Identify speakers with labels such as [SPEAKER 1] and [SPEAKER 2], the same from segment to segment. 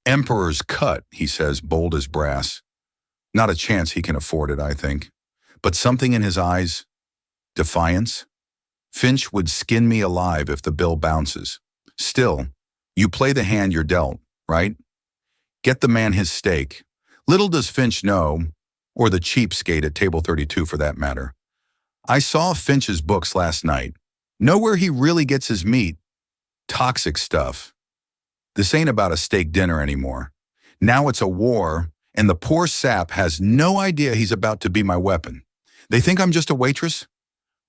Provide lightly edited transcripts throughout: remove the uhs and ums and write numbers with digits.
[SPEAKER 1] Emperor's cut, he says, bold as brass. Not a chance he can afford it, I think. But something in his eyes, defiance? Finch would skin me alive if the bill bounces. Still, you play the hand you're dealt, right? Get the man his steak. Little does Finch know, or the cheapskate at table 32 for that matter. I saw Finch's books last night. Know where he really gets his meat. Toxic stuff. This ain't about a steak dinner anymore. Now it's a war, and the poor sap has no idea he's about to be my weapon. They think I'm just a waitress?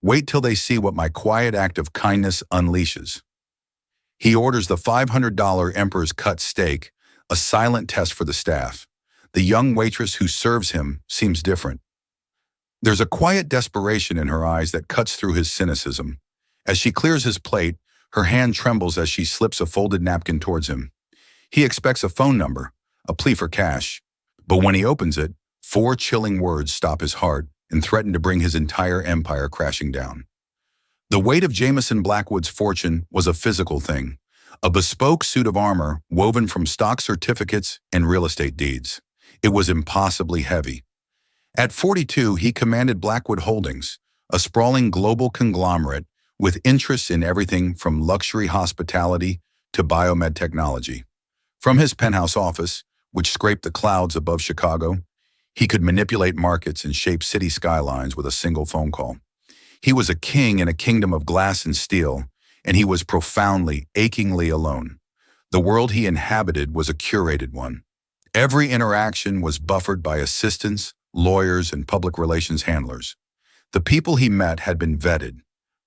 [SPEAKER 1] Wait till they see what my quiet act of kindness unleashes. He orders the $500 Emperor's cut steak, a silent test for the staff. The young waitress who serves him seems different. There's a quiet desperation in her eyes that cuts through his cynicism. As she clears his plate, her hand trembles as she slips a folded napkin towards him. He expects a phone number, a plea for cash. But when he opens it, 4 chilling words stop his heart and threaten to bring his entire empire crashing down. The weight of Jameson Blackwood's fortune was a physical thing, a bespoke suit of armor woven from stock certificates and real estate deeds. It was impossibly heavy. At 42, he commanded Blackwood Holdings, a sprawling global conglomerate with interests in everything from luxury hospitality to biomed technology. From his penthouse office, which scraped the clouds above Chicago, he could manipulate markets and shape city skylines with a single phone call. He was a king in a kingdom of glass and steel, and he was profoundly, achingly alone. The world he inhabited was a curated one. Every interaction was buffered by assistants, lawyers, and public relations handlers. The people he met had been vetted.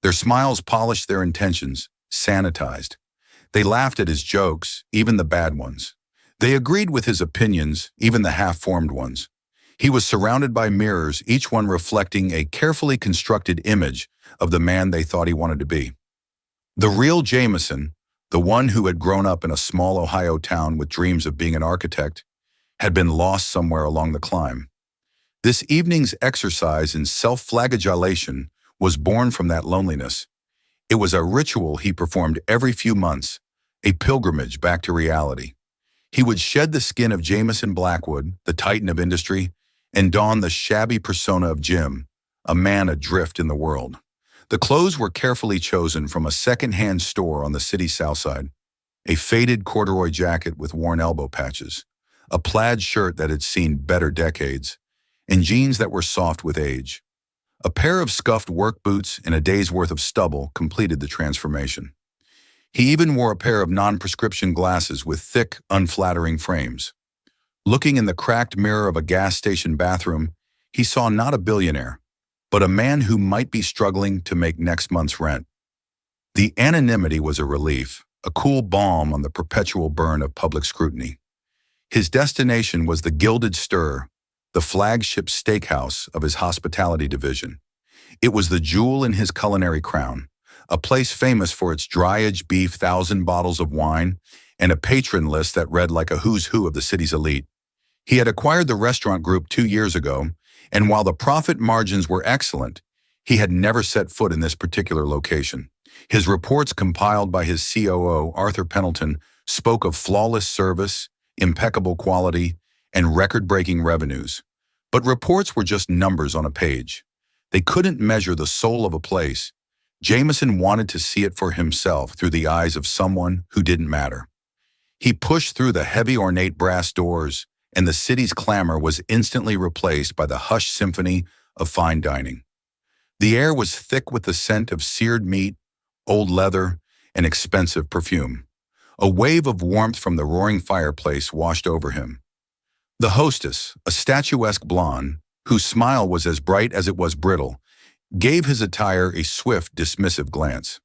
[SPEAKER 1] Their smiles polished their intentions, sanitized. They laughed at his jokes, even the bad ones. They agreed with his opinions, even the half-formed ones. He was surrounded by mirrors, each one reflecting a carefully constructed image of the man they thought he wanted to be. The real Jameson, the one who had grown up in a small Ohio town with dreams of being an architect, had been lost somewhere along the climb. This evening's exercise in self-flagellation was born from that loneliness. It was a ritual he performed every few months, a pilgrimage back to reality. He would shed the skin of Jameson Blackwood, the titan of industry, and don the shabby persona of Jim, a man adrift in the world. The clothes were carefully chosen from a second-hand store on the city's south side. A faded corduroy jacket with worn elbow patches, a plaid shirt that had seen better decades, and jeans that were soft with age. A pair of scuffed work boots and a day's worth of stubble completed the transformation. He even wore a pair of non-prescription glasses with thick, unflattering frames. Looking in the cracked mirror of a gas station bathroom, he saw not a billionaire, but a man who might be struggling to make next month's rent. The anonymity was a relief, a cool balm on the perpetual burn of public scrutiny. His destination was the Gilded Stir, the flagship steakhouse of his hospitality division. It was the jewel in his culinary crown, a place famous for its dry-aged beef, 1,000 bottles of wine, and a patron list that read like a who's who of the city's elite. He had acquired the restaurant group 2 years ago, and while the profit margins were excellent, he had never set foot in this particular location. His reports compiled by his COO, Arthur Pendleton, spoke of flawless service, impeccable quality, and record-breaking revenues. But reports were just numbers on a page. They couldn't measure the soul of a place. Jameson wanted to see it for himself through the eyes of someone who didn't matter. He pushed through the heavy ornate brass doors, and the city's clamor was instantly replaced by the hushed symphony of fine dining. The air was thick with the scent of seared meat, old leather, and expensive perfume. A wave of warmth from the roaring fireplace washed over him. The hostess, a statuesque blonde, whose smile was as bright as it was brittle, gave his attire a swift, dismissive glance.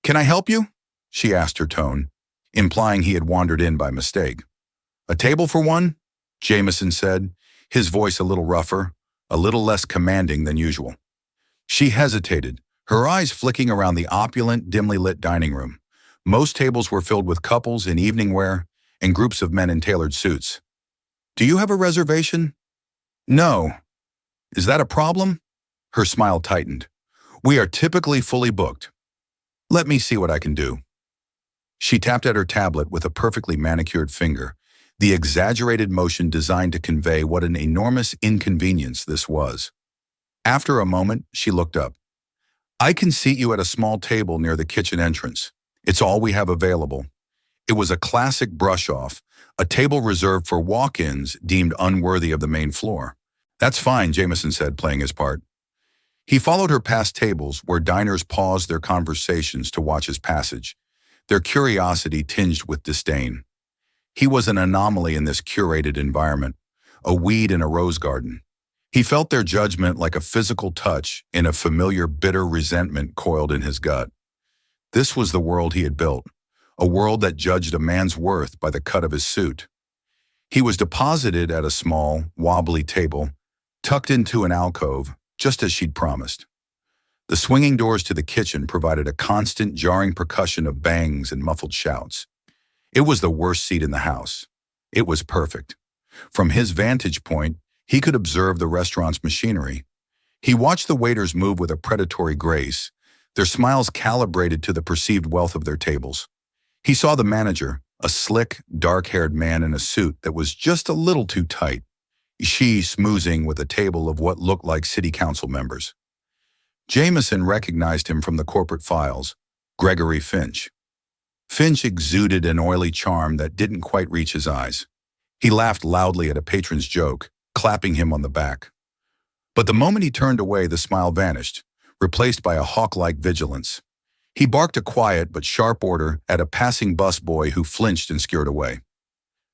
[SPEAKER 1] "Can I help you?" she asked, her tone, implying he had wandered in by mistake. "A table for one?" Jameson said, his voice a little rougher, a little less commanding than usual. She hesitated, her eyes flicking around the opulent, dimly lit dining room. Most tables were filled with couples in evening wear and groups of men in tailored suits. "Do you have a reservation?" "No." "Is that a problem?" Her smile tightened. "We are typically fully booked. Let me see what I can do." She tapped at her tablet with a perfectly manicured finger. the exaggerated motion designed to convey what an enormous inconvenience this was. After a moment, she looked up. "I can seat you at a small table near the kitchen entrance. It's all we have available." It was a classic brush-off, a table reserved for walk-ins deemed unworthy of the main floor. "That's fine," Jameson said, playing his part. He followed her past tables where diners paused their conversations to watch his passage, their curiosity tinged with disdain. He was an anomaly in this curated environment, a weed in a rose garden. He felt their judgment like a physical touch in a familiar bitter resentment coiled in his gut. This was the world he had built, a world that judged a man's worth by the cut of his suit. He was deposited at a small, wobbly table, tucked into an alcove, just as she'd promised. The swinging doors to the kitchen provided a constant, jarring percussion of bangs and muffled shouts. It was the worst seat in the house. It was perfect. From his vantage point, he could observe the restaurant's machinery. He watched the waiters move with a predatory grace, their smiles calibrated to the perceived wealth of their tables. He saw the manager, a slick, dark-haired man in a suit that was just a little too tight, she smoozing with a table of what looked like city council members. Jameson recognized him from the corporate files, Gregory Finch. Finch exuded an oily charm that didn't quite reach his eyes. He laughed loudly at a patron's joke, clapping him on the back. But the moment he turned away, the smile vanished, replaced by a hawk-like vigilance. He barked a quiet but sharp order at a passing busboy who flinched and scurried away.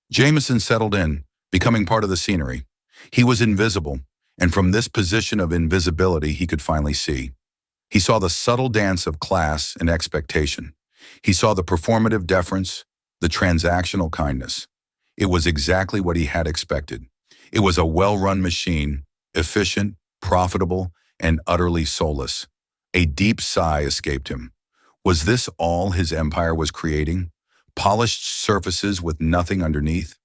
[SPEAKER 1] Jameson settled in, becoming part of the scenery. He was invisible, and from this position of invisibility he could finally see. He saw the subtle dance of class and expectation. He saw the performative deference, the transactional kindness. It was exactly what he had expected. It was a well-run machine, efficient, profitable, and utterly soulless. A deep sigh escaped him. Was this all his empire was creating? Polished surfaces with nothing underneath?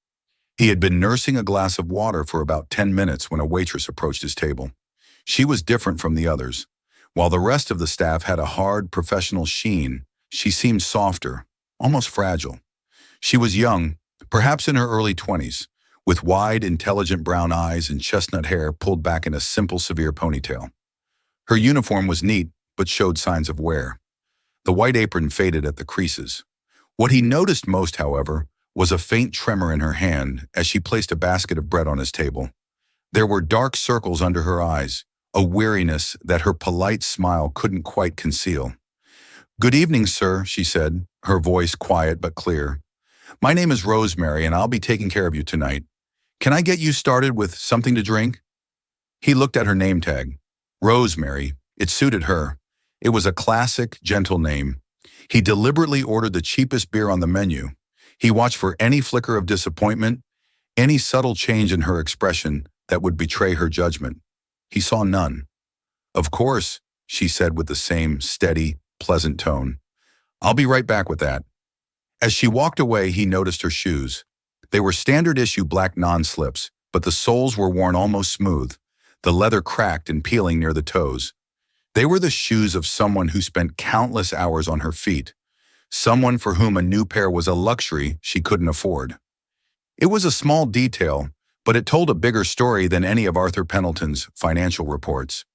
[SPEAKER 1] He had been nursing a glass of water for about 10 minutes when a waitress approached his table. She was different from the others. While the rest of the staff had a hard, professional sheen, she seemed softer, almost fragile. She was young, perhaps in her early 20s, with wide, intelligent brown eyes and chestnut hair pulled back in a simple, severe ponytail. Her uniform was neat, but showed signs of wear. The white apron faded at the creases. What he noticed most, however, was a faint tremor in her hand as she placed a basket of bread on his table. There were dark circles under her eyes, a weariness that her polite smile couldn't quite conceal. "Good evening, sir," she said, her voice quiet but clear. "My name is Rosemary, and I'll be taking care of you tonight. Can I get you started with something to drink?" He looked at her name tag. Rosemary. It suited her. It was a classic, gentle name. He deliberately ordered the cheapest beer on the menu. He watched for any flicker of disappointment, any subtle change in her expression that would betray her judgment. He saw none. "Of course," she said with the same steady, pleasant tone. "I'll be right back with that." As she walked away, he noticed her shoes. They were standard-issue black non-slips, but the soles were worn almost smooth, the leather cracked and peeling near the toes. They were the shoes of someone who spent countless hours on her feet, someone for whom a new pair was a luxury she couldn't afford. It was a small detail, but it told a bigger story than any of Arthur Pendleton's financial reports.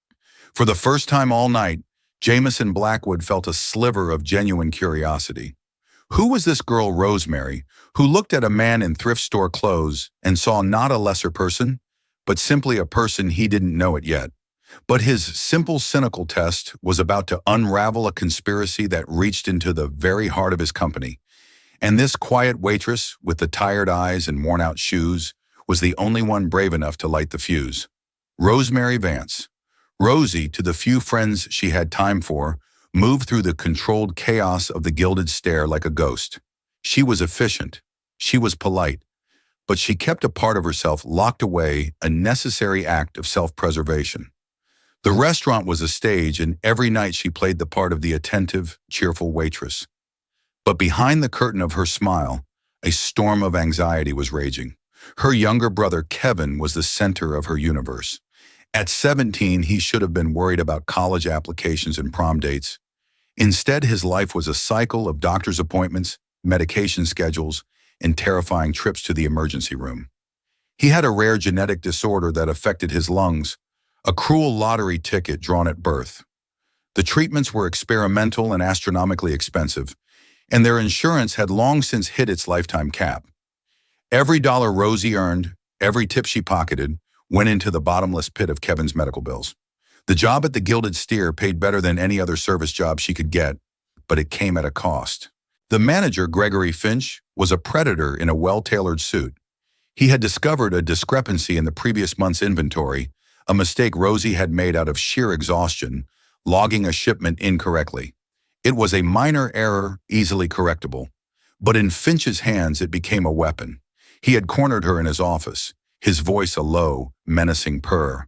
[SPEAKER 1] For the first time all night, Jameson Blackwood felt a sliver of genuine curiosity. Who was this girl Rosemary, who looked at a man in thrift store clothes and saw not a lesser person, but simply a person he didn't know it yet? But his simple, cynical test was about to unravel a conspiracy that reached into the very heart of his company. And this quiet waitress, with the tired eyes and worn-out shoes, was the only one brave enough to light the fuse. Rosemary Vance. Rosie, to the few friends she had time for, moved through the controlled chaos of the Gilded Stair like a ghost. She was efficient. She was polite. But she kept a part of herself locked away, a necessary act of self-preservation. The restaurant was a stage, and every night she played the part of the attentive, cheerful waitress. But behind the curtain of her smile, a storm of anxiety was raging. Her younger brother, Kevin, was the center of her universe. At 17, he should have been worried about college applications and prom dates. Instead, his life was a cycle of doctor's appointments, medication schedules, and terrifying trips to the emergency room. He had a rare genetic disorder that affected his lungs, a cruel lottery ticket drawn at birth. The treatments were experimental and astronomically expensive, and their insurance had long since hit its lifetime cap. Every dollar Rosie earned, every tip she pocketed, went into the bottomless pit of Kevin's medical bills. The job at the Gilded Steer paid better than any other service job she could get, but it came at a cost. The manager, Gregory Finch, was a predator in a well-tailored suit. He had discovered a discrepancy in the previous month's inventory, a mistake Rosie had made out of sheer exhaustion, logging a shipment incorrectly. It was a minor error, easily correctable. But in Finch's hands, it became a weapon. He had cornered her in his office, his voice a low, menacing purr.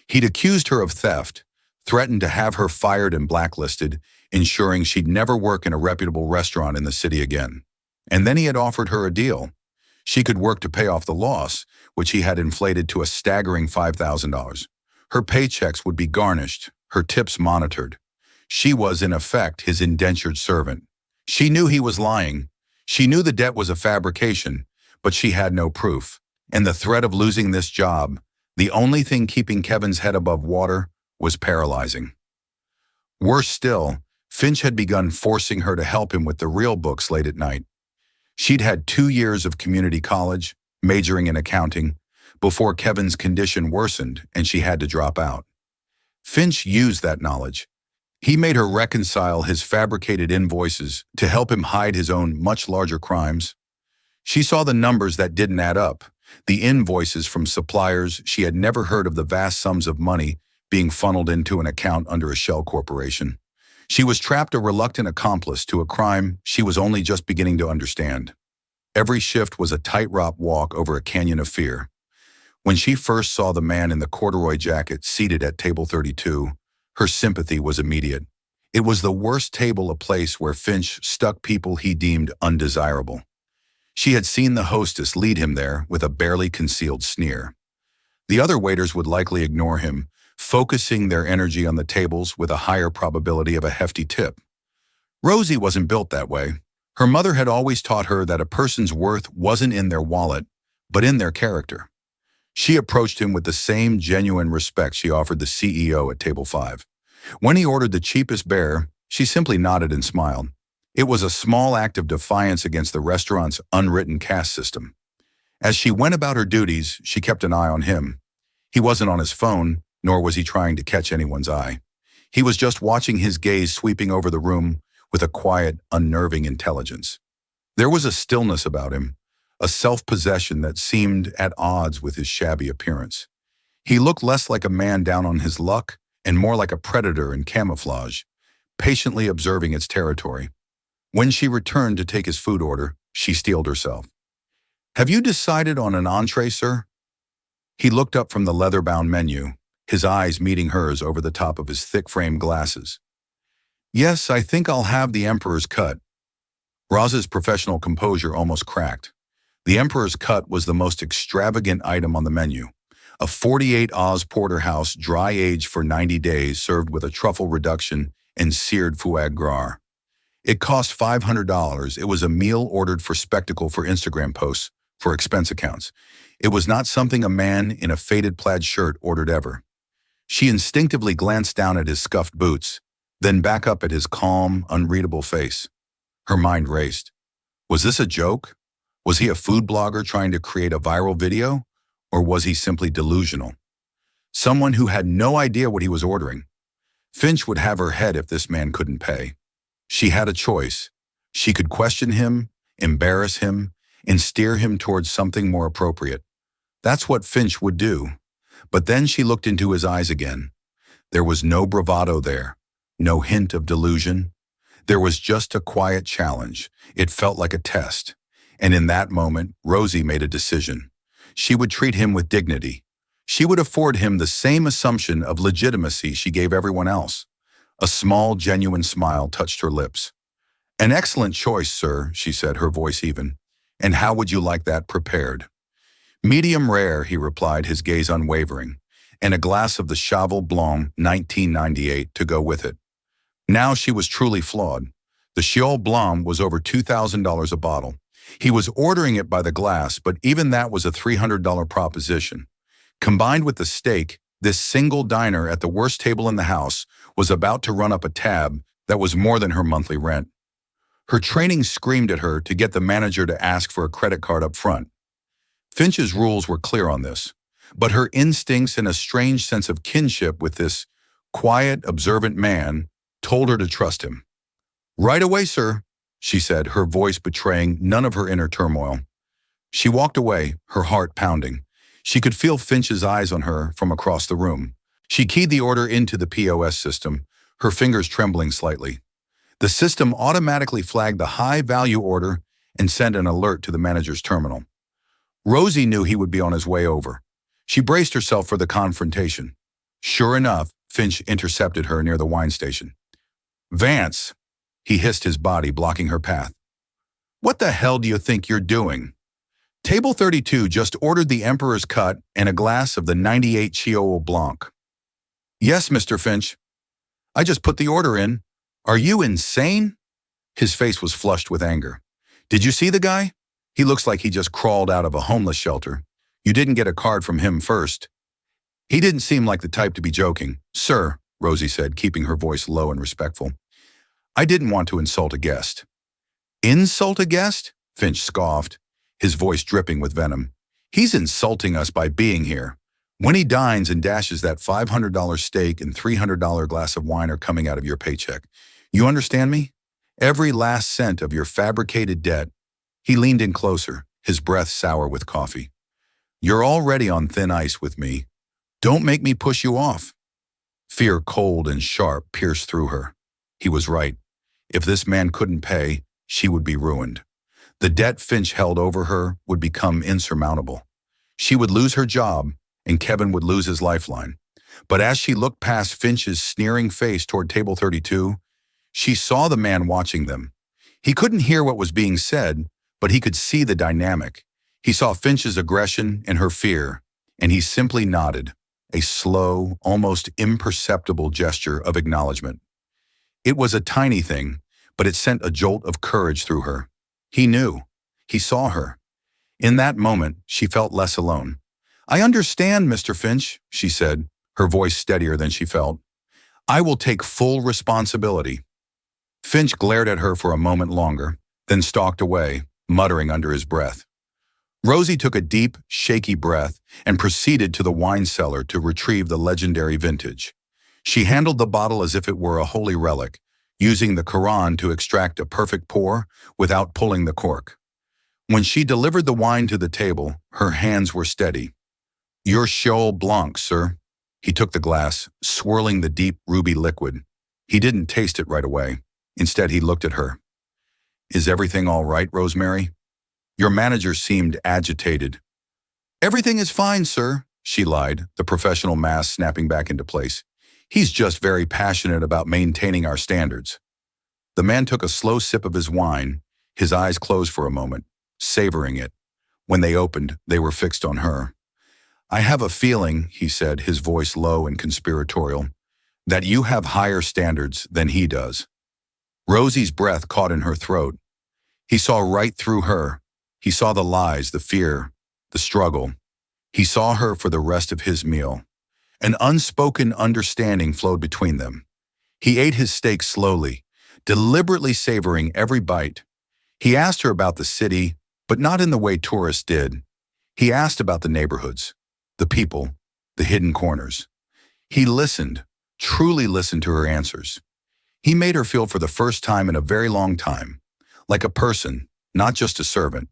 [SPEAKER 1] He'd accused her of theft, threatened to have her fired and blacklisted, ensuring she'd never work in a reputable restaurant in the city again. And then he had offered her a deal. She could work to pay off the loss, which he had inflated to a staggering $5,000. Her paychecks would be garnished, her tips monitored. She was, in effect, his indentured servant. She knew he was lying. She knew the debt was a fabrication, but she had no proof. And the threat of losing this job, the only thing keeping Kevin's head above water, was paralyzing. Worse still, Finch had begun forcing her to help him with the real books late at night. She'd had 2 years of community college, majoring in accounting, before Kevin's condition worsened and she had to drop out. Finch used that knowledge. He made her reconcile his fabricated invoices to help him hide his own much larger crimes. She saw the numbers that didn't add up, the invoices from suppliers she had never heard of, the vast sums of money being funneled into an account under a shell corporation. She was trapped, a reluctant accomplice to a crime she was only just beginning to understand. Every shift was a tightrope walk over a canyon of fear. When she first saw the man in the corduroy jacket seated at table 32, her sympathy was immediate. It was the worst table, a place where Finch stuck people he deemed undesirable. She had seen the hostess lead him there with a barely concealed sneer. The other waiters would likely ignore him, focusing their energy on the tables with a higher probability of a hefty tip. Rosie wasn't built that way. Her mother had always taught her that a person's worth wasn't in their wallet, but in their character. She approached him with the same genuine respect she offered the CEO at table 5. When he ordered the cheapest bear, she simply nodded and smiled. It was a small act of defiance against the restaurant's unwritten caste system. As she went about her duties, she kept an eye on him. He wasn't on his phone, nor was he trying to catch anyone's eye. He was just watching, his gaze sweeping over the room with a quiet, unnerving intelligence. There was a stillness about him, a self-possession that seemed at odds with his shabby appearance. He looked less like a man down on his luck and more like a predator in camouflage, patiently observing its territory. When she returned to take his food order, she steeled herself. "Have you decided on an entree, sir?" He looked up from the leather-bound menu, his eyes meeting hers over the top of his thick-framed glasses. "Yes, I think I'll have the Emperor's Cut." Roz's professional composure almost cracked. The Emperor's Cut was the most extravagant item on the menu. A 48 Oz porterhouse, dry-aged for 90 days, served with a truffle reduction and seared foie gras. It cost $500. It was a meal ordered for spectacle, for Instagram posts, for expense accounts. It was not something a man in a faded plaid shirt ordered ever. She instinctively glanced down at his scuffed boots, then back up at his calm, unreadable face. Her mind raced. Was this a joke? Was he a food blogger trying to create a viral video? Or was he simply delusional? Someone who had no idea what he was ordering. Finch would have her head if this man couldn't pay. She had a choice. She could question him, embarrass him, and steer him towards something more appropriate. That's what Finch would do. But then she looked into his eyes again. There was no bravado there, no hint of delusion. There was just a quiet challenge. It felt like a test. And in that moment, Rosie made a decision. She would treat him with dignity. She would afford him the same assumption of legitimacy she gave everyone else. A small, genuine smile touched her lips. "An excellent choice, sir," she said, her voice even. "And how would you like that prepared?" "Medium rare," he replied, his gaze unwavering, "and a glass of the Cheval Blanc 1998 to go with it." Now she was truly flawed. The Cheval Blanc was over $2,000 a bottle, He was ordering it by the glass, but even that was a $300 proposition. Combined with the steak, this single diner at the worst table in the house was about to run up a tab that was more than her monthly rent. Her training screamed at her to get the manager to ask for a credit card up front. Finch's rules were clear on this, but her instincts and a strange sense of kinship with this quiet, observant man told her to trust him. "Right away, sir," she said, her voice betraying none of her inner turmoil. She walked away, her heart pounding. She could feel Finch's eyes on her from across the room. She keyed the order into the POS system, her fingers trembling slightly. The system automatically flagged the high-value order and sent an alert to the manager's terminal. Rosie knew he would be on his way over. She braced herself for the confrontation. Sure enough, Finch intercepted her near the wine station. "Vance," he hissed, his body blocking her path. "What the hell do you think you're doing? Table 32 just ordered the Emperor's Cut and a glass of the 98 Chiot Blanc." "Yes, Mr. Finch. I just put the order in. Are you insane?" His face was flushed with anger. "Did you see the guy? He looks like he just crawled out of a homeless shelter. You didn't get a card from him first." He didn't seem like the type to be joking. "Sir," Rosie said, keeping her voice low and respectful, "I didn't want to insult a guest." "Insult a guest?" Finch scoffed, his voice dripping with venom. "He's insulting us by being here. When he dines and dashes, that $500 steak and $300 glass of wine are coming out of your paycheck. You understand me? Every last cent of your fabricated debt." He leaned in closer, his breath sour with coffee. "You're already on thin ice with me. Don't make me push you off." Fear, cold and sharp, pierced through her. He was right. If this man couldn't pay, she would be ruined. The debt Finch held over her would become insurmountable. She would lose her job, and Kevin would lose his lifeline. But as she looked past Finch's sneering face toward table 32, she saw the man watching them. He couldn't hear what was being said, but he could see the dynamic. He saw Finch's aggression and her fear, and he simply nodded, a slow, almost imperceptible gesture of acknowledgement. It was a tiny thing, but it sent a jolt of courage through her. He knew. He saw her. In that moment, she felt less alone. "I understand, Mr. Finch," she said, her voice steadier than she felt. "I will take full responsibility." Finch glared at her for a moment longer, then stalked away, muttering under his breath. Rosie took a deep, shaky breath and proceeded to the wine cellar to retrieve the legendary vintage. She handled the bottle as if it were a holy relic, using the Quran to extract a perfect pour without pulling the cork. When she delivered the wine to the table, her hands were steady. "Your Chiot Blanc, sir." He took the glass, swirling the deep ruby liquid. He didn't taste it right away. Instead, he looked at her. "Is everything all right, Rosemary?" Your manager seemed agitated. "Everything is fine, sir," she lied, the professional mask snapping back into place. "He's just very passionate about maintaining our standards." The man took a slow sip of his wine, his eyes closed for a moment, savoring it. When they opened, they were fixed on her. "I have a feeling," he said, his voice low and conspiratorial, "that you have higher standards than he does." Rosie's breath caught in her throat. He saw right through her. He saw the lies, the fear, the struggle. He saw her for the rest of his meal. An unspoken understanding flowed between them. He ate his steak slowly, deliberately savoring every bite. He asked her about the city, but not in the way tourists did. He asked about the neighborhoods, the people, the hidden corners. He listened, truly listened to her answers. He made her feel for the first time in a very long time, like a person, not just a servant.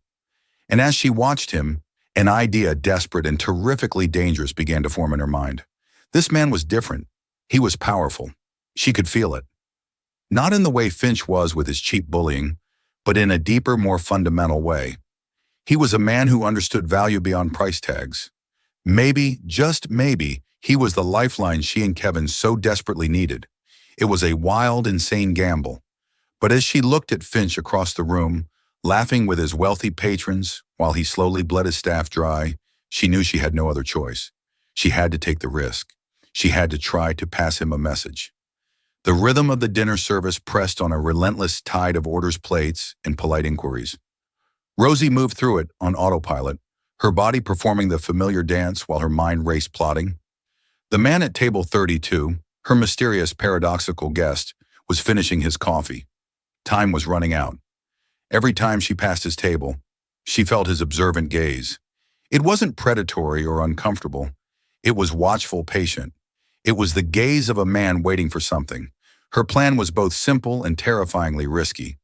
[SPEAKER 1] And as she watched him, an idea desperate and terrifically dangerous began to form in her mind. This man was different. He was powerful. She could feel it. Not in the way Finch was with his cheap bullying, but in a deeper, more fundamental way. He was a man who understood value beyond price tags. Maybe, just maybe, he was the lifeline she and Kevin so desperately needed. It was a wild, insane gamble. But as she looked at Finch across the room, laughing with his wealthy patrons while he slowly bled his staff dry, she knew she had no other choice. She had to take the risk. She had to try to pass him a message. The rhythm of the dinner service pressed on a relentless tide of orders, plates, and polite inquiries. Rosie moved through it on autopilot, her body performing the familiar dance while her mind raced plotting. The man at table 32, her mysterious paradoxical guest, was finishing his coffee. Time was running out. Every time she passed his table, she felt his observant gaze. It wasn't predatory or uncomfortable. It was watchful, patient. It was the gaze of a man waiting for something. Her plan was both simple and terrifyingly risky.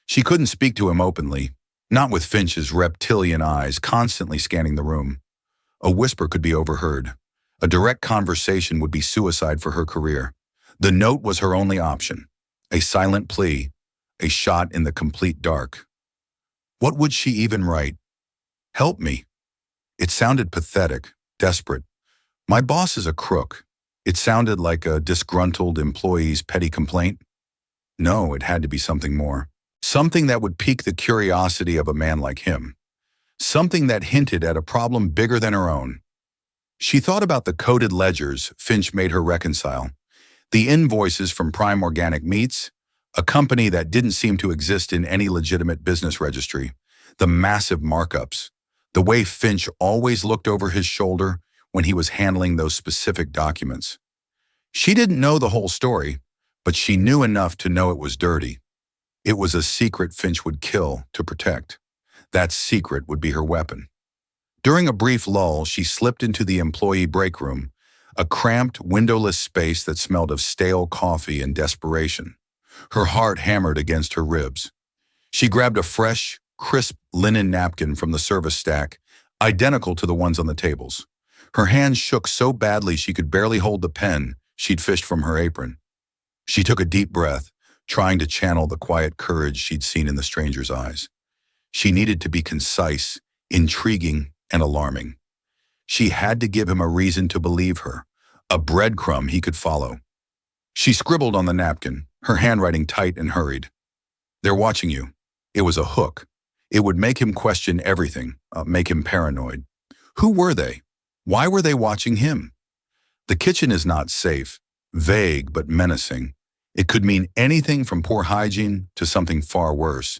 [SPEAKER 1] She couldn't speak to him openly, not with Finch's reptilian eyes constantly scanning the room. A whisper could be overheard. A direct conversation would be suicide for her career. The note was her only option. A silent plea, a shot in the complete dark. What would she even write? Help me. It sounded pathetic, desperate. My boss is a crook. It sounded like a disgruntled employee's petty complaint. No, it had to be something more. Something that would pique the curiosity of a man like him. Something that hinted at a problem bigger than her own. She thought about the coded ledgers Finch made her reconcile. The invoices from Prime Organic Meats, a company that didn't seem to exist in any legitimate business registry. The massive markups. The way Finch always looked over his shoulder when he was handling those specific documents. She didn't know the whole story, but she knew enough to know it was dirty. It was a secret Finch would kill to protect. That secret would be her weapon. During a brief lull, she slipped into the employee break room, a cramped, windowless space that smelled of stale coffee and desperation. Her heart hammered against her ribs. She grabbed a fresh, crisp linen napkin from the service stack, identical to the ones on the tables. Her hands shook so badly she could barely hold the pen she'd fished from her apron. She took a deep breath, trying to channel the quiet courage she'd seen in the stranger's eyes. She needed to be concise, intriguing, and alarming. She had to give him a reason to believe her, a breadcrumb he could follow. She scribbled on the napkin, her handwriting tight and hurried. They're watching you. It was a hook. It would make him question everything, make him paranoid. Who were they? Why were they watching him? The kitchen is not safe, vague but menacing. It could mean anything from poor hygiene to something far worse.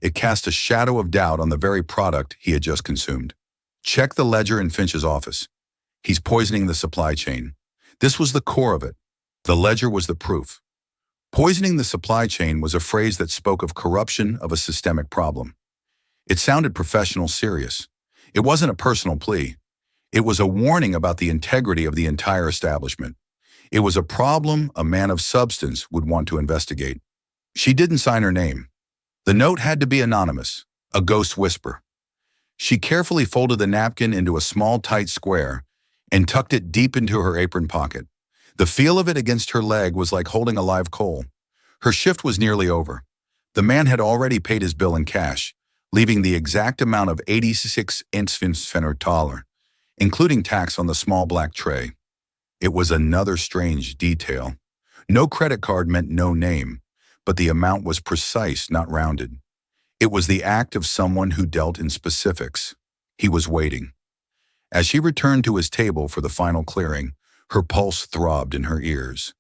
[SPEAKER 1] It cast a shadow of doubt on the very product he had just consumed. Check the ledger in Finch's office. He's poisoning the supply chain. This was the core of it. The ledger was the proof. Poisoning the supply chain was a phrase that spoke of corruption of a systemic problem. It sounded professional, serious. It wasn't a personal plea. It was a warning about the integrity of the entire establishment. It was a problem a man of substance would want to investigate. She didn't sign her name. The note had to be anonymous, a ghost whisper. She carefully folded the napkin into a small, tight square and tucked it deep into her apron pocket. The feel of it against her leg was like holding a live coal. Her shift was nearly over. The man had already paid his bill in cash, leaving the exact amount of 86 $86, including tax on the small black tray. It was another strange detail. No credit card meant no name, but the amount was precise, not rounded. It was the act of someone who dealt in specifics. He was waiting. As she returned to his table for the final clearing, her pulse throbbed in her ears.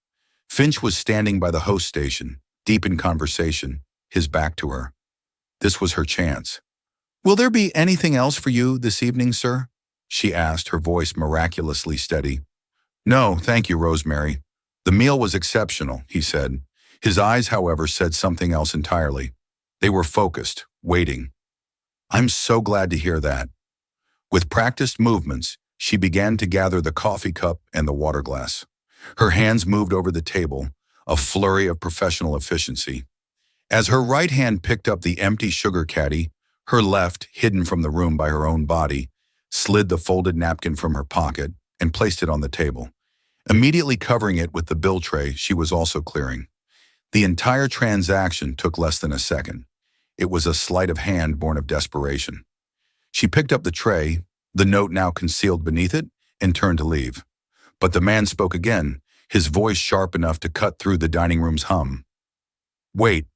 [SPEAKER 1] Finch was standing by the host station, deep in conversation, his back to her. This was her chance. "Will there be anything else for you this evening, sir?" she asked, her voice miraculously steady. "No, thank you, Rosemary. The meal was exceptional," he said. His eyes, however, said something else entirely. They were focused, waiting. "I'm so glad to hear that." With practiced movements, she began to gather the coffee cup and the water glass. Her hands moved over the table, a flurry of professional efficiency. As her right hand picked up the empty sugar caddy, her left, hidden from the room by her own body, slid the folded napkin from her pocket and placed it on the table. Immediately covering it with the bill tray she was also clearing. The entire transaction took less than a second. It was a sleight of hand born of desperation. She picked up the tray, the note now concealed beneath it, and turned to leave. But the man spoke again, his voice sharp enough to cut through the dining room's hum. "Wait."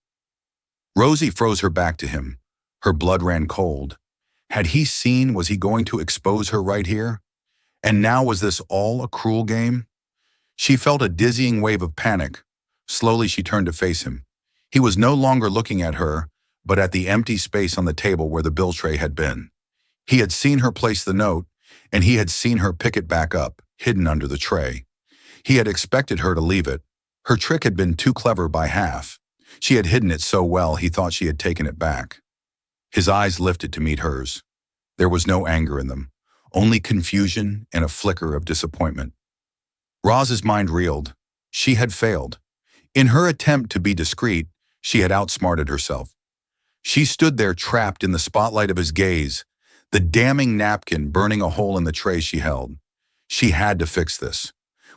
[SPEAKER 1] Rosie froze her back to him. Her blood ran cold. Had he seen, was he going to expose her right here? And now was this all a cruel game? She felt a dizzying wave of panic. Slowly she turned to face him. He was no longer looking at her, but at the empty space on the table where the bill tray had been. He had seen her place the note, and he had seen her pick it back up, hidden under the tray. He had expected her to leave it. Her trick had been too clever by half. She had hidden it so well he thought she had taken it back. His eyes lifted to meet hers. There was no anger in them, only confusion and a flicker of disappointment. Roz's mind reeled. She had failed. In her attempt to be discreet, she had outsmarted herself. She stood there trapped in the spotlight of his gaze, the damning napkin burning a hole in the tray she held. She had to fix this.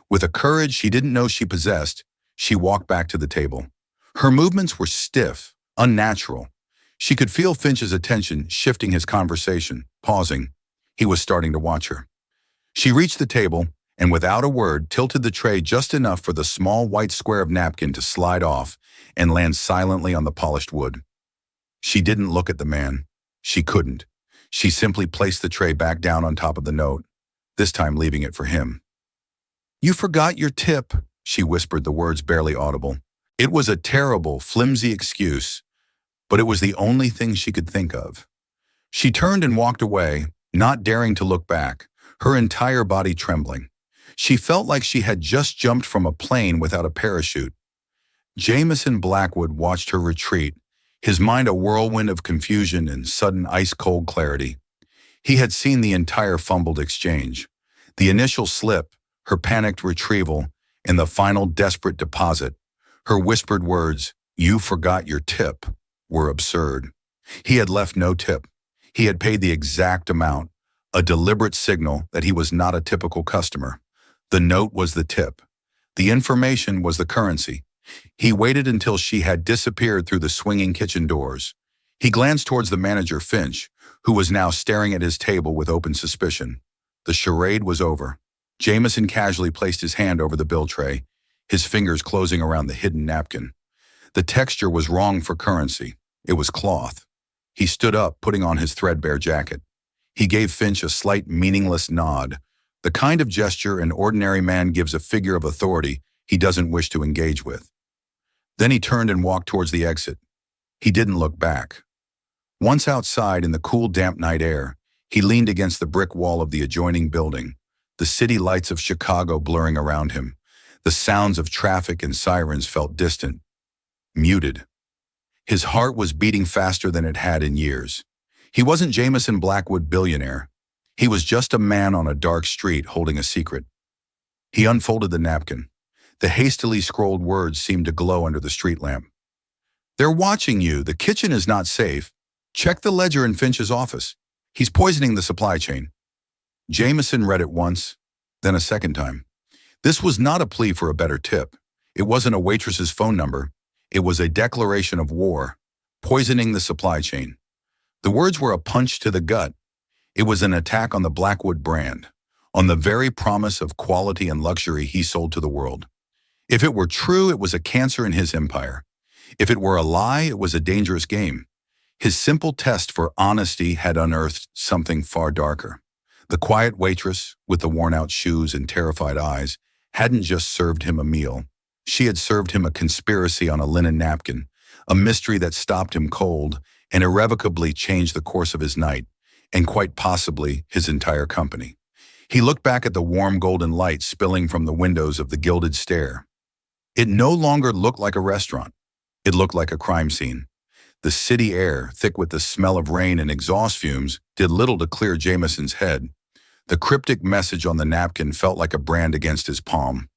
[SPEAKER 1] With a courage she didn't know she possessed, she walked back to the table. Her movements were stiff, unnatural. She could feel Finch's attention shifting his conversation, pausing. He was starting to watch her. She reached the table and without a word tilted the tray just enough for the small white square of napkin to slide off and land silently on the polished wood. She didn't look at the man. She couldn't. She simply placed the tray back down on top of the note, this time leaving it for him. "You forgot your tip," she whispered, the words barely audible. It was a terrible, flimsy excuse, but it was the only thing she could think of. She turned and walked away, not daring to look back, her entire body trembling. She felt like she had just jumped from a plane without a parachute. Jameson Blackwood watched her retreat, his mind a whirlwind of confusion and sudden ice-cold clarity. He had seen the entire fumbled exchange. The initial slip, her panicked retrieval, and the final desperate deposit. Her whispered words, "You forgot your tip," were absurd. He had left no tip. He had paid the exact amount, a deliberate signal that he was not a typical customer. The note was the tip. The information was the currency. He waited until she had disappeared through the swinging kitchen doors. He glanced towards the manager, Finch, who was now staring at his table with open suspicion. The charade was over. Jameson casually placed his hand over the bill tray, his fingers closing around the hidden napkin. The texture was wrong for currency. It was cloth. He stood up, putting on his threadbare jacket. He gave Finch a slight, meaningless nod, the kind of gesture an ordinary man gives a figure of authority he doesn't wish to engage with. Then he turned and walked towards the exit. He didn't look back. Once outside in the cool, damp night air, he leaned against the brick wall of the adjoining building, the city lights of Chicago blurring around him. The sounds of traffic and sirens felt distant, muted. His heart was beating faster than it had in years. He wasn't Jameson Blackwood, billionaire. He was just a man on a dark street holding a secret. He unfolded the napkin. The hastily scrolled words seemed to glow under the street lamp. "They're watching you. The kitchen is not safe. Check the ledger in Finch's office. He's poisoning the supply chain." Jameson read it once, then a second time. This was not a plea for a better tip. It wasn't a waitress's phone number. It was a declaration of war, poisoning the supply chain. The words were a punch to the gut. It was an attack on the Blackwood brand, on the very promise of quality and luxury he sold to the world. If it were true, it was a cancer in his empire. If it were a lie, it was a dangerous game. His simple test for honesty had unearthed something far darker. The quiet waitress, with the worn-out shoes and terrified eyes, hadn't just served him a meal. She had served him a conspiracy on a linen napkin, a mystery that stopped him cold and irrevocably changed the course of his night, and quite possibly his entire company. He looked back at the warm golden light spilling from the windows of the gilded stair. It no longer looked like a restaurant. It looked like a crime scene. The city air, thick with the smell of rain and exhaust fumes, did little to clear Jameson's head. The cryptic message on the napkin felt like a brand against his palm.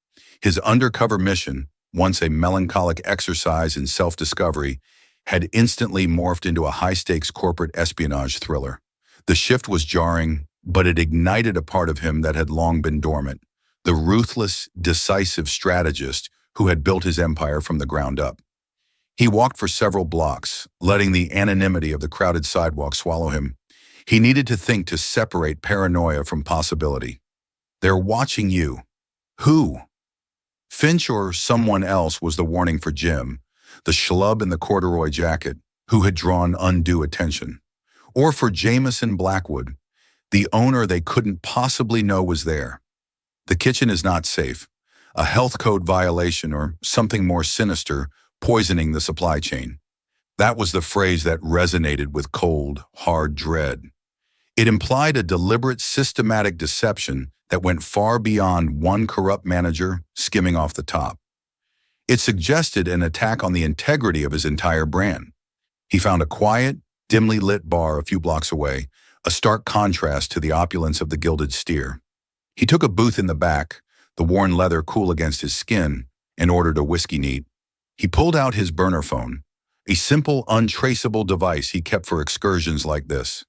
[SPEAKER 1] His undercover mission, once a melancholic exercise in self-discovery, had instantly morphed into a high-stakes corporate espionage thriller. The shift was jarring, but it ignited a part of him that had long been dormant, the ruthless, decisive strategist who had built his empire from the ground up. He walked for several blocks, letting the anonymity of the crowded sidewalk swallow him. He needed to think to separate paranoia from possibility. "They're watching you." Who? Finch or someone else was the warning for Jim, the schlub in the corduroy jacket, who had drawn undue attention. Or for Jameson Blackwood, the owner they couldn't possibly know was there. The kitchen is not safe. A health code violation or something more sinister, poisoning the supply chain. That was the phrase that resonated with cold, hard dread. It implied a deliberate, systematic deception that went far beyond one corrupt manager skimming off the top. It suggested an attack on the integrity of his entire brand. He found a quiet, dimly lit bar a few blocks away, a stark contrast to the opulence of the Gilded Steer. He took a booth in the back, the worn leather cool against his skin, and ordered a whiskey neat. He pulled out his burner phone, a simple, untraceable device he kept for excursions like this.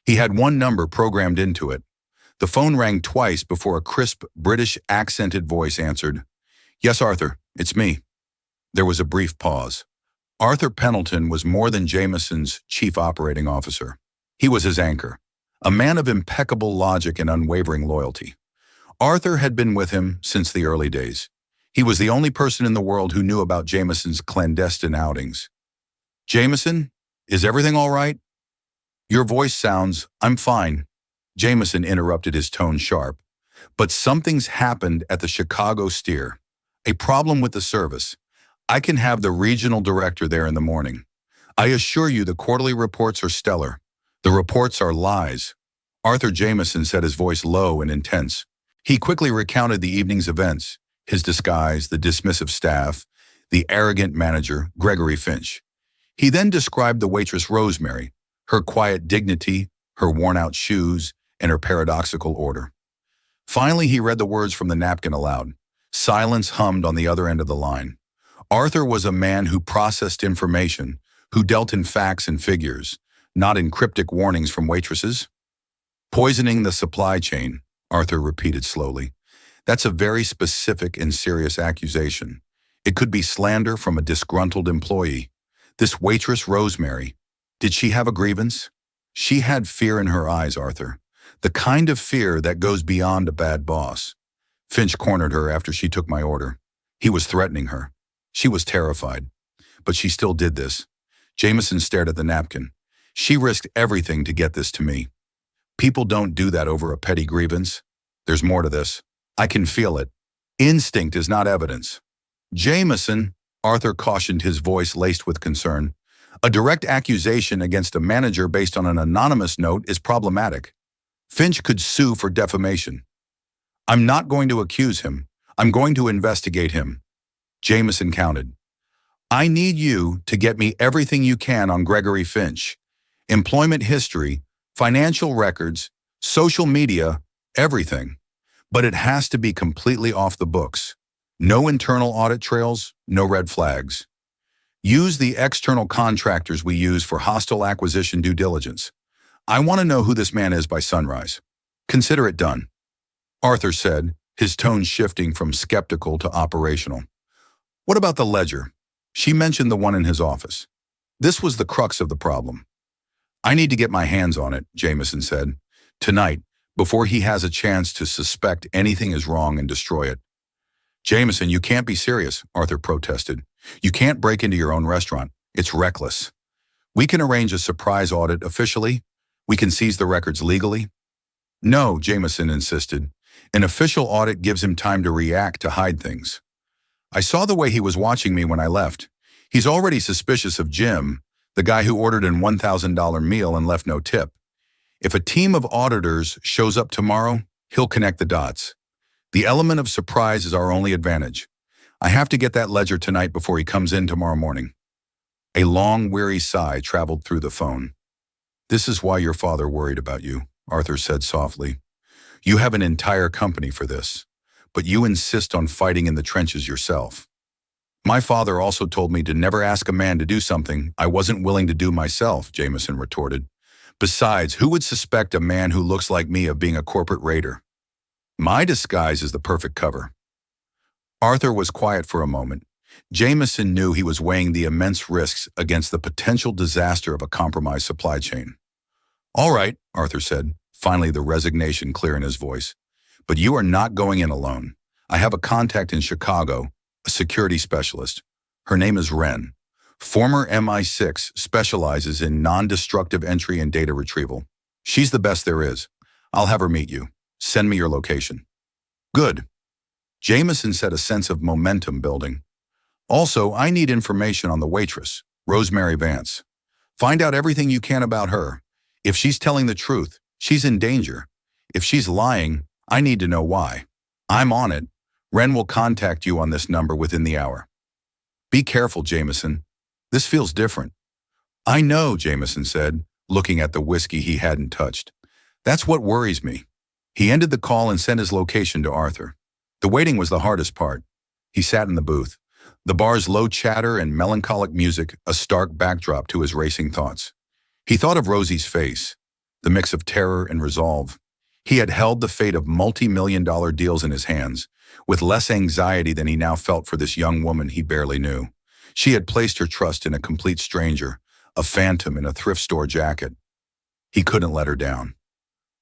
[SPEAKER 1] He had one number programmed into it. The phone rang twice before a crisp, British accented voice answered. "Yes, Arthur, it's me." There was a brief pause. Arthur Pendleton was more than Jameson's chief operating officer. He was his anchor, a man of impeccable logic and unwavering loyalty. Arthur had been with him since the early days. He was the only person in the world who knew about Jameson's clandestine outings. "Jameson, is everything all right?" "Your voice sounds, I'm fine." Jameson interrupted, his tone sharp. "But something's happened at the Chicago Steer. A problem with the service. I can have the regional director there in the morning. I assure you the quarterly reports are stellar. The reports are lies." Arthur Jameson said, his voice low and intense. He quickly recounted the evening's events, his disguise, the dismissive staff, the arrogant manager, Gregory Finch. He then described the waitress Rosemary, her quiet dignity, her worn-out shoes, and her paradoxical order. Finally, he read the words from the napkin aloud. Silence hummed on the other end of the line. Arthur was a man who processed information, who dealt in facts and figures, not in cryptic warnings from waitresses. "Poisoning the supply chain," Arthur repeated slowly. "That's a very specific and serious accusation. It could be slander from a disgruntled employee. This waitress Rosemary, did she have a grievance?" "She had fear in her eyes, Arthur. The kind of fear that goes beyond a bad boss. Finch cornered her after she took my order. He was threatening her. She was terrified. But she still did this." Jameson stared at the napkin. "She risked everything to get this to me. People don't do that over a petty grievance. There's more to this. I can feel it. Instinct is not evidence." "Jameson," Arthur cautioned, his voice laced with concern. "A direct accusation against a manager based on an anonymous note is problematic. Finch could sue for defamation." "I'm not going to accuse him. I'm going to investigate him." Jameson counted. "I need you to get me everything you can on Gregory Finch. Employment history, financial records, social media, everything. But it has to be completely off the books. No internal audit trails, no red flags. Use the external contractors we use for hostile acquisition due diligence. I want to know who this man is by sunrise. Consider it done." Arthur said, his tone shifting from skeptical to operational. "What about the ledger?" She mentioned the one in his office. This was the crux of the problem. "I need to get my hands on it," Jameson said. "Tonight, before he has a chance to suspect anything is wrong and destroy it." "Jameson, you can't be serious," Arthur protested. "You can't break into your own restaurant. It's reckless. We can arrange a surprise audit officially. We can seize the records legally." "No," Jameson insisted. "An official audit gives him time to react, to hide things. I saw the way he was watching me when I left. He's already suspicious of Jim, the guy who ordered an $1,000 meal and left no tip. If a team of auditors shows up tomorrow, he'll connect the dots. The element of surprise is our only advantage. I have to get that ledger tonight before he comes in tomorrow morning." A long, weary sigh traveled through the phone. "This is why your father worried about you," Arthur said softly. "You have an entire company for this, but you insist on fighting in the trenches yourself." "My father also told me to never ask a man to do something I wasn't willing to do myself," Jameson retorted. "Besides, who would suspect a man who looks like me of being a corporate raider? My disguise is the perfect cover." Arthur was quiet for a moment. Jameson knew he was weighing the immense risks against the potential disaster of a compromised supply chain. "All right," Arthur said, finally the resignation clear in his voice. "But you are not going in alone. I have a contact in Chicago, a security specialist. Her name is Wren. Former MI6, specializes in non-destructive entry and data retrieval. She's the best there is. I'll have her meet you. Send me your location." "Good." Jameson said, a sense of momentum building. "Also, I need information on the waitress. Rosemary Vance. Find out everything you can about her. If she's telling the truth, she's in danger. If she's lying, I need to know why. I'm on it. Ren will contact you on this number within the hour. Be careful, Jameson. This feels different. I know, Jameson said, looking at the whiskey he hadn't touched. That's what worries me. He ended the call and sent his location to Arthur. The waiting was the hardest part. He sat in the booth. The bar's low chatter and melancholic music, a stark backdrop to his racing thoughts. He thought of Rosie's face, the mix of terror and resolve. He had held the fate of multi-million-dollar deals in his hands, with less anxiety than he now felt for this young woman he barely knew. She had placed her trust in a complete stranger, a phantom in a thrift store jacket. He couldn't let her down.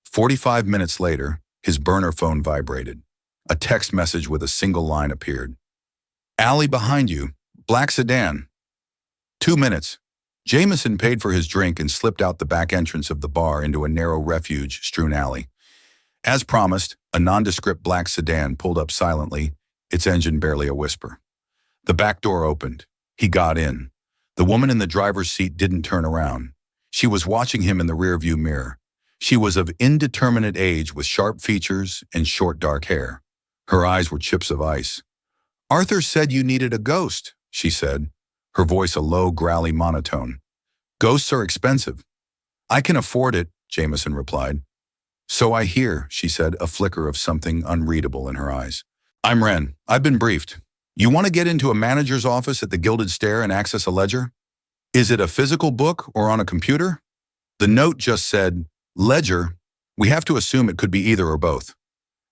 [SPEAKER 1] 45 minutes later, his burner phone vibrated. A text message with a single line appeared. Alley behind you, black sedan. 2 minutes. Jameson paid for his drink and slipped out the back entrance of the bar into a narrow refuge-strewn alley. As promised, a nondescript black sedan pulled up silently, its engine barely a whisper. The back door opened. He got in. The woman in the driver's seat didn't turn around. She was watching him in the rearview mirror. She was of indeterminate age with sharp features and short dark hair. Her eyes were chips of ice. Arthur said you needed a ghost, she said, her voice a low, growly monotone. Ghosts are expensive. I can afford it, Jameson replied. So I hear, she said, a flicker of something unreadable in her eyes. I'm Ren. I've been briefed. You want to get into a manager's office at the Gilded Stair and access a ledger? Is it a physical book or on a computer? The note just said, ledger. We have to assume it could be either or both.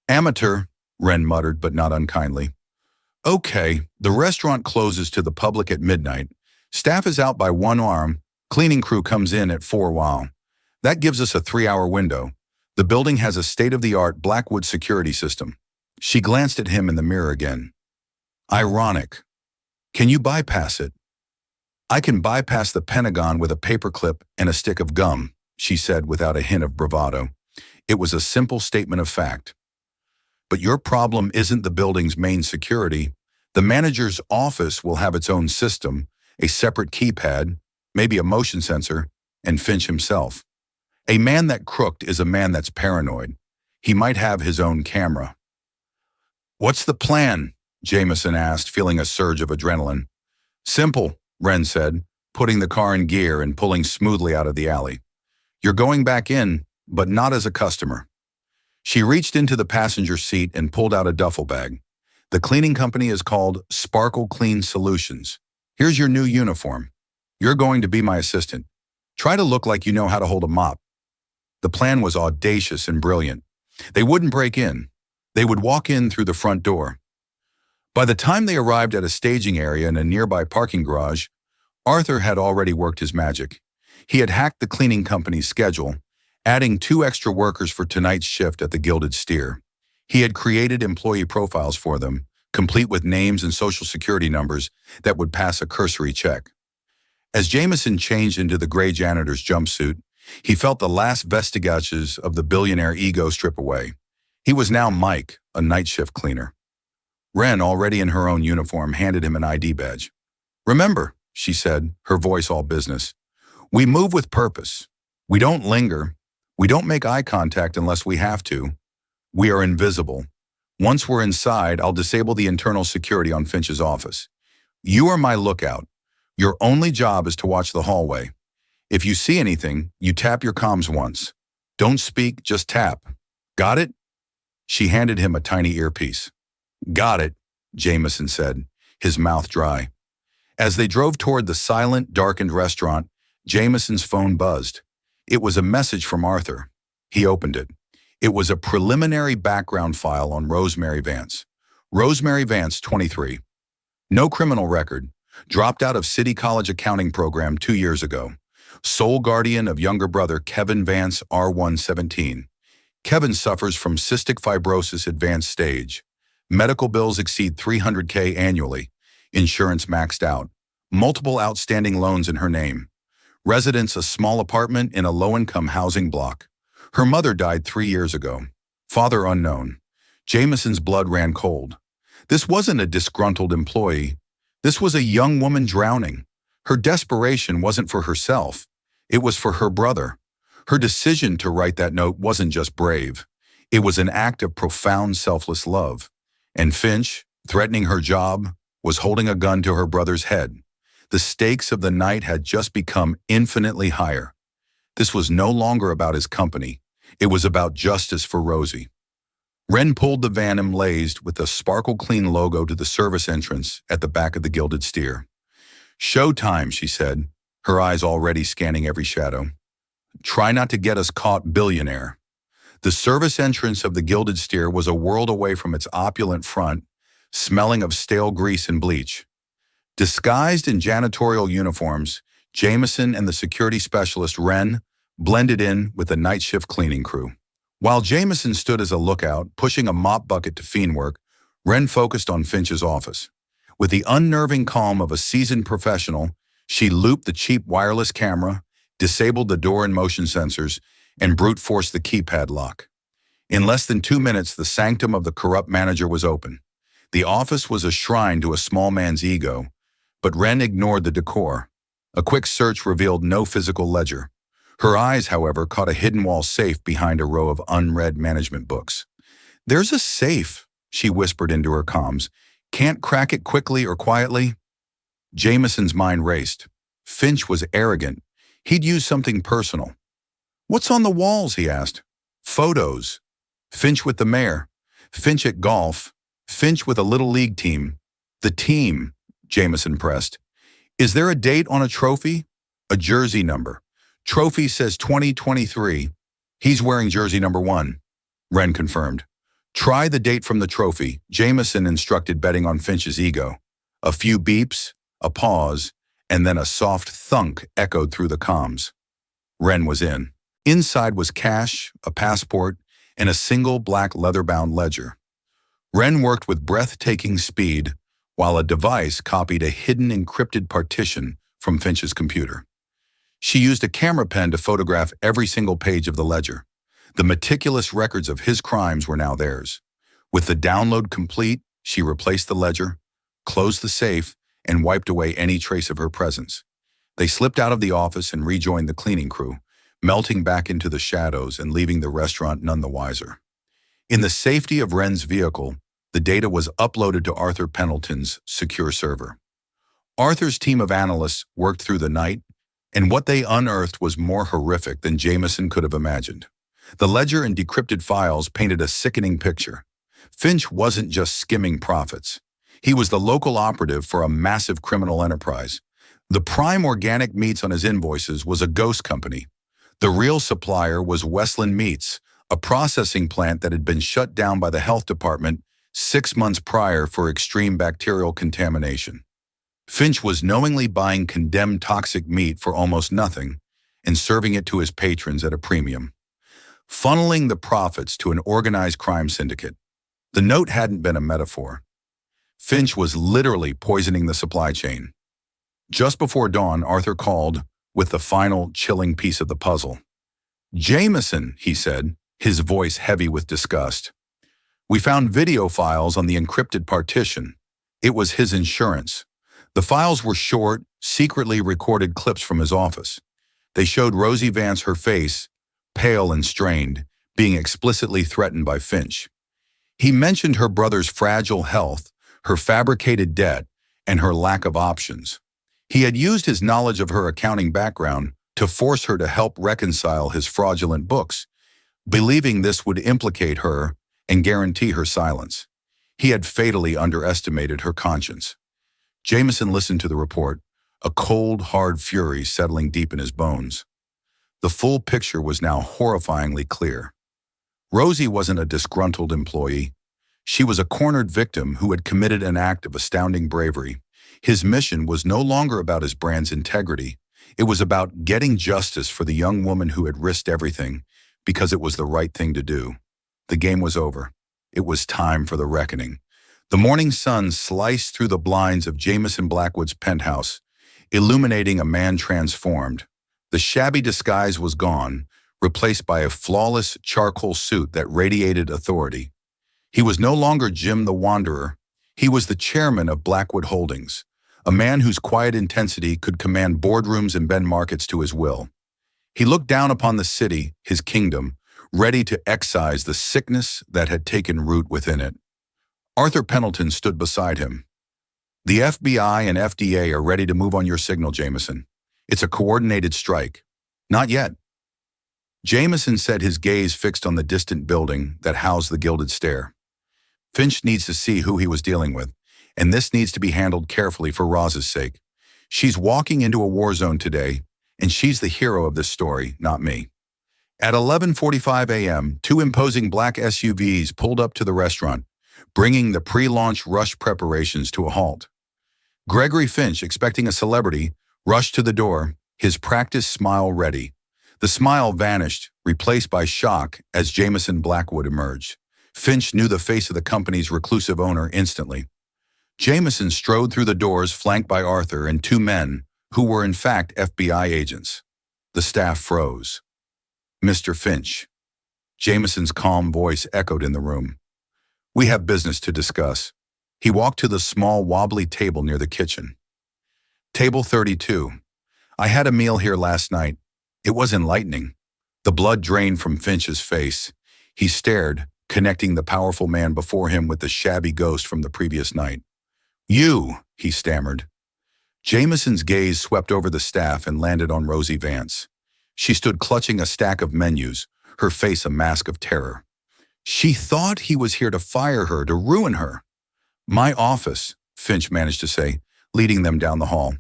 [SPEAKER 1] Amateur, Ren muttered, but not unkindly. Okay, the restaurant closes to the public at midnight. Staff is out by 1 a.m. Cleaning crew comes in at 4 a.m. That gives us a 3-hour window. The building has a state-of-the-art Blackwood security system. She glanced at him in the mirror again. Ironic. Can you bypass it? I can bypass the Pentagon with a paperclip and a stick of gum, she said without a hint of bravado. It was a simple statement of fact. But your problem isn't the building's main security. The manager's office will have its own system, a separate keypad, maybe a motion sensor, and Finch himself. A man that crooked is a man that's paranoid. He might have his own camera. What's the plan? Jameson asked, feeling a surge of adrenaline. Simple, Ren said, putting the car in gear and pulling smoothly out of the alley. You're going back in, but not as a customer. She reached into the passenger seat and pulled out a duffel bag. The cleaning company is called Sparkle Clean Solutions. Here's your new uniform. You're going to be my assistant. Try to look like you know how to hold a mop. The plan was audacious and brilliant. They wouldn't break in. They would walk in through the front door. By the time they arrived at a staging area in a nearby parking garage, Arthur had already worked his magic. He had hacked the cleaning company's schedule, adding 2 extra workers for tonight's shift at the Gilded Steer. He had created employee profiles for them, complete with names and social security numbers that would pass a cursory check. As Jameson changed into the gray janitor's jumpsuit, he felt the last vestiges of the billionaire ego strip away. He was now Mike, a night shift cleaner. Ren, already in her own uniform, handed him an ID badge. Remember, she said, her voice all business, we move with purpose. We don't linger. We don't make eye contact unless we have to. We are invisible. Once we're inside, I'll disable the internal security on Finch's office. You are my lookout. Your only job is to watch the hallway. If you see anything, you tap your comms once. Don't speak, just tap. Got it? She handed him a tiny earpiece. Got it, Jameson said, his mouth dry. As they drove toward the silent, darkened restaurant, Jameson's phone buzzed. It was a message from Arthur. He opened it. It was a preliminary background file on Rosemary Vance. Rosemary Vance, 23. No criminal record. Dropped out of City College accounting program 2 years ago. Sole guardian of younger brother Kevin Vance, R117. Kevin suffers from cystic fibrosis advanced stage. Medical bills exceed $300K annually. Insurance maxed out. Multiple outstanding loans in her name. Residence a small apartment in a low-income housing block. Her mother died 3 years ago. Father unknown. Jameson's blood ran cold. This wasn't a disgruntled employee. This was a young woman drowning. Her desperation wasn't for herself. It was for her brother. Her decision to write that note wasn't just brave. It was an act of profound selfless love. And Finch, threatening her job, was holding a gun to her brother's head. The stakes of the night had just become infinitely higher. This was no longer about his company. It was about justice for Rosie. Wren pulled the van emblazoned with the sparkle-clean logo to the service entrance at the back of the Gilded Steer. "Showtime," she said, her eyes already scanning every shadow. "Try not to get us caught, billionaire." The service entrance of the Gilded Steer was a world away from its opulent front, smelling of stale grease and bleach. Disguised in janitorial uniforms, Jameson and the security specialist Wren blended in with the night shift cleaning crew. While Jameson stood as a lookout, pushing a mop bucket to fiend work, Wren focused on Finch's office. With the unnerving calm of a seasoned professional, she looped the cheap wireless camera, disabled the door and motion sensors, and brute-forced the keypad lock. In less than 2 minutes, the sanctum of the corrupt manager was open. The office was a shrine to a small man's ego, but Wren ignored the decor. A quick search revealed no physical ledger. Her eyes, however, caught a hidden wall safe behind a row of unread management books. "There's a safe," she whispered into her comms. "Can't crack it quickly or quietly?" Jameson's mind raced. Finch was arrogant. He'd use something personal. "What's on the walls?" he asked. "Photos. Finch with the mayor. Finch at golf. Finch with a little league team." "The team," Jameson pressed. "Is there a date on a trophy?" "A jersey number. Trophy says 2023. He's wearing jersey number 1. Wren confirmed. "Try the date from the trophy," Jameson instructed, betting on Finch's ego. A few beeps, a pause, and then a soft thunk echoed through the comms. Wren was in. Inside was cash, a passport, and a single black leather-bound ledger. Wren worked with breathtaking speed, while a device copied a hidden encrypted partition from Finch's computer. She used a camera pen to photograph every single page of the ledger. The meticulous records of his crimes were now theirs. With the download complete, she replaced the ledger, closed the safe, and wiped away any trace of her presence. They slipped out of the office and rejoined the cleaning crew, melting back into the shadows and leaving the restaurant none the wiser. In the safety of Wren's vehicle, the data was uploaded to Arthur Pendleton's secure server. Arthur's team of analysts worked through the night, and what they unearthed was more horrific than Jameson could have imagined. The ledger and decrypted files painted a sickening picture. Finch wasn't just skimming profits. He was the local operative for a massive criminal enterprise. The prime organic meats on his invoices was a ghost company. The real supplier was Westland Meats, a processing plant that had been shut down by the health department 6 months prior for extreme bacterial contamination. Finch was knowingly buying condemned toxic meat for almost nothing and serving it to his patrons at a premium, funneling the profits to an organized crime syndicate. The note hadn't been a metaphor. Finch was literally poisoning the supply chain. Just before dawn, Arthur called with the final chilling piece of the puzzle. "Jameson," he said, his voice heavy with disgust. "We found video files on the encrypted partition. It was his insurance." The files were short, secretly recorded clips from his office. They showed Rosie Vance, her face, pale and strained, being explicitly threatened by Finch. He mentioned her brother's fragile health, her fabricated debt, and her lack of options. He had used his knowledge of her accounting background to force her to help reconcile his fraudulent books, believing this would implicate her and guarantee her silence. He had fatally underestimated her conscience. Jameson listened to the report, a cold, hard fury settling deep in his bones. The full picture was now horrifyingly clear. Rosie wasn't a disgruntled employee. She was a cornered victim who had committed an act of astounding bravery. His mission was no longer about his brand's integrity. It was about getting justice for the young woman who had risked everything because it was the right thing to do. The game was over. It was time for the reckoning. The morning sun sliced through the blinds of Jameson Blackwood's penthouse, illuminating a man transformed. The shabby disguise was gone, replaced by a flawless charcoal suit that radiated authority. He was no longer Jim the Wanderer. He was the chairman of Blackwood Holdings, a man whose quiet intensity could command boardrooms and bend markets to his will. He looked down upon the city, his kingdom, ready to excise the sickness that had taken root within it. Arthur Pendleton stood beside him. The FBI and FDA are ready to move on your signal, Jameson. It's a coordinated strike. Not yet. Jameson said, his gaze fixed on the distant building that housed the Gilded Stair. Finch needs to see who he was dealing with, and this needs to be handled carefully for Roz's sake. She's walking into a war zone today, and she's the hero of this story, not me. At 11:45 a.m., two imposing black SUVs pulled up to the restaurant, bringing the pre-launch rush preparations to a halt. Gregory Finch, expecting a celebrity, rushed to the door, his practiced smile ready. The smile vanished, replaced by shock as Jameson Blackwood emerged. Finch knew the face of the company's reclusive owner instantly. Jameson strode through the doors flanked by Arthur and two men who were in fact FBI agents. The staff froze. "Mr. Finch." Jameson's calm voice echoed in the room. "We have business to discuss." He walked to the small wobbly table near the kitchen. "Table 32. I had a meal here last night. It was enlightening." The blood drained from Finch's face. He stared, connecting the powerful man before him with the shabby ghost from the previous night. "You," he stammered. Jameson's gaze swept over the staff and landed on Rosie Vance. She stood clutching a stack of menus, her face a mask of terror. She thought he was here to fire her, to ruin her. "My office," Finch managed to say, leading them down the hall.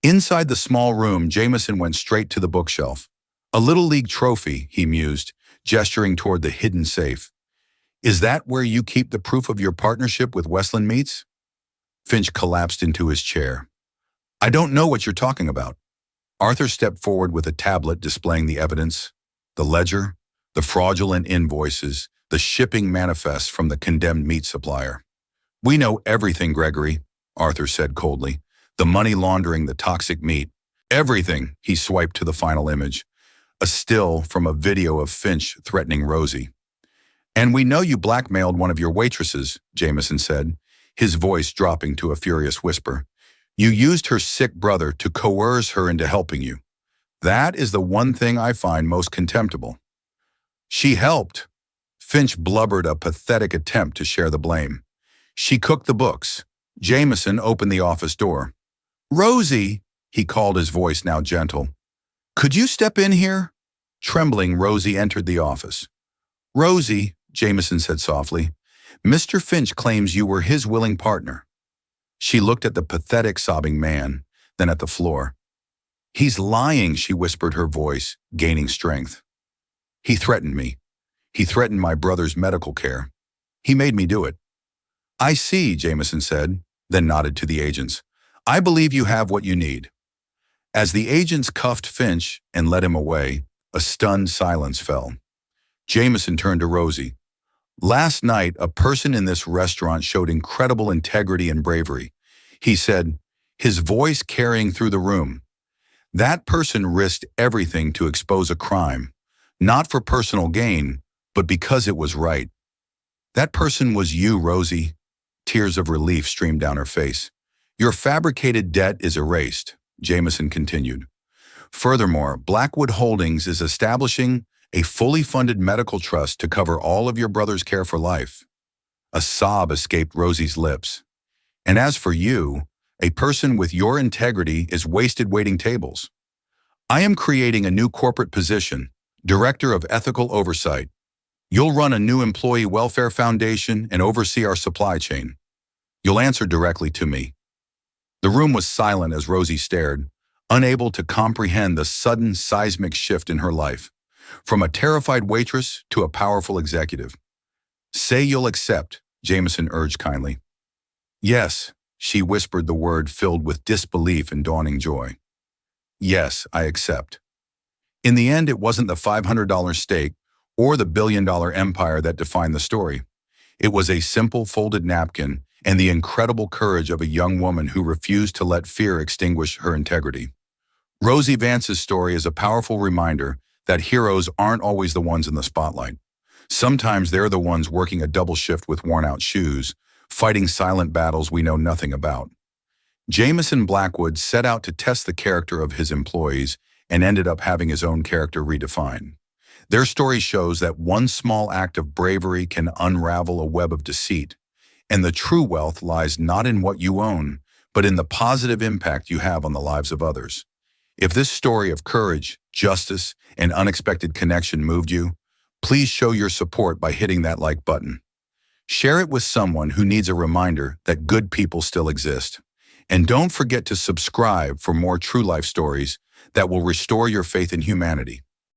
[SPEAKER 1] Inside the small room, Jameson went straight to the bookshelf. "A Little League trophy," he mused, gesturing toward the hidden safe. "Is that where you keep the proof of your partnership with Westland Meats?" Finch collapsed into his chair. "I don't know what you're talking about." Arthur stepped forward with a tablet displaying the evidence, the ledger, the fraudulent invoices, the shipping manifest from the condemned meat supplier. "We know everything, Gregory," Arthur said coldly. "The money laundering, the toxic meat. Everything." He swiped to the final image, a still from a video of Finch threatening Rosie. "And we know you blackmailed one of your waitresses," Jameson said, his voice dropping to a furious whisper. "You used her sick brother to coerce her into helping you. That is the one thing I find most contemptible." "She helped." Finch blubbered a pathetic attempt to share the blame. "She cooked the books." Jameson opened the office door. "Rosie," he called, his voice now gentle. "Could you step in here?" Trembling, Rosie entered the office. "Rosie," Jameson said softly, "Mr. Finch claims you were his willing partner." She looked at the pathetic, sobbing man, then at the floor. "He's lying," she whispered, her voice gaining strength. "He threatened me. He threatened my brother's medical care. He made me do it." "I see," Jameson said, then nodded to the agents. "I believe you have what you need." As the agents cuffed Finch and led him away, a stunned silence fell. Jameson turned to Rosie. "Last night, a person in this restaurant showed incredible integrity and bravery," he said, his voice carrying through the room. "That person risked everything to expose a crime, not for personal gain, but because it was right. That person was you, Rosie." Tears of relief streamed down her face. "Your fabricated debt is erased," Jameson continued. "Furthermore, Blackwood Holdings is establishing a fully funded medical trust to cover all of your brother's care for life." A sob escaped Rosie's lips. "And as for you, a person with your integrity is wasted waiting tables. I am creating a new corporate position, Director of Ethical Oversight. You'll run a new employee welfare foundation and oversee our supply chain. You'll answer directly to me." The room was silent as Rosie stared, unable to comprehend the sudden seismic shift in her life, from a terrified waitress to a powerful executive. "Say you'll accept," Jameson urged kindly. "Yes," she whispered, the word filled with disbelief and dawning joy. "Yes, I accept." In the end, it wasn't the $500 steak or the billion-dollar empire that defined the story. It was a simple folded napkin and the incredible courage of a young woman who refused to let fear extinguish her integrity. Rosie Vance's story is a powerful reminder that heroes aren't always the ones in the spotlight. Sometimes they're the ones working a double shift with worn-out shoes, fighting silent battles we know nothing about. Jameson Blackwood set out to test the character of his employees and ended up having his own character redefined. Their story shows that one small act of bravery can unravel a web of deceit, and the true wealth lies not in what you own, but in the positive impact you have on the lives of others. If this story of courage, justice, and unexpected connection moved you, please show your support by hitting that like button. Share it with someone who needs a reminder that good people still exist. And don't forget to subscribe for more true life stories that will restore your faith in humanity.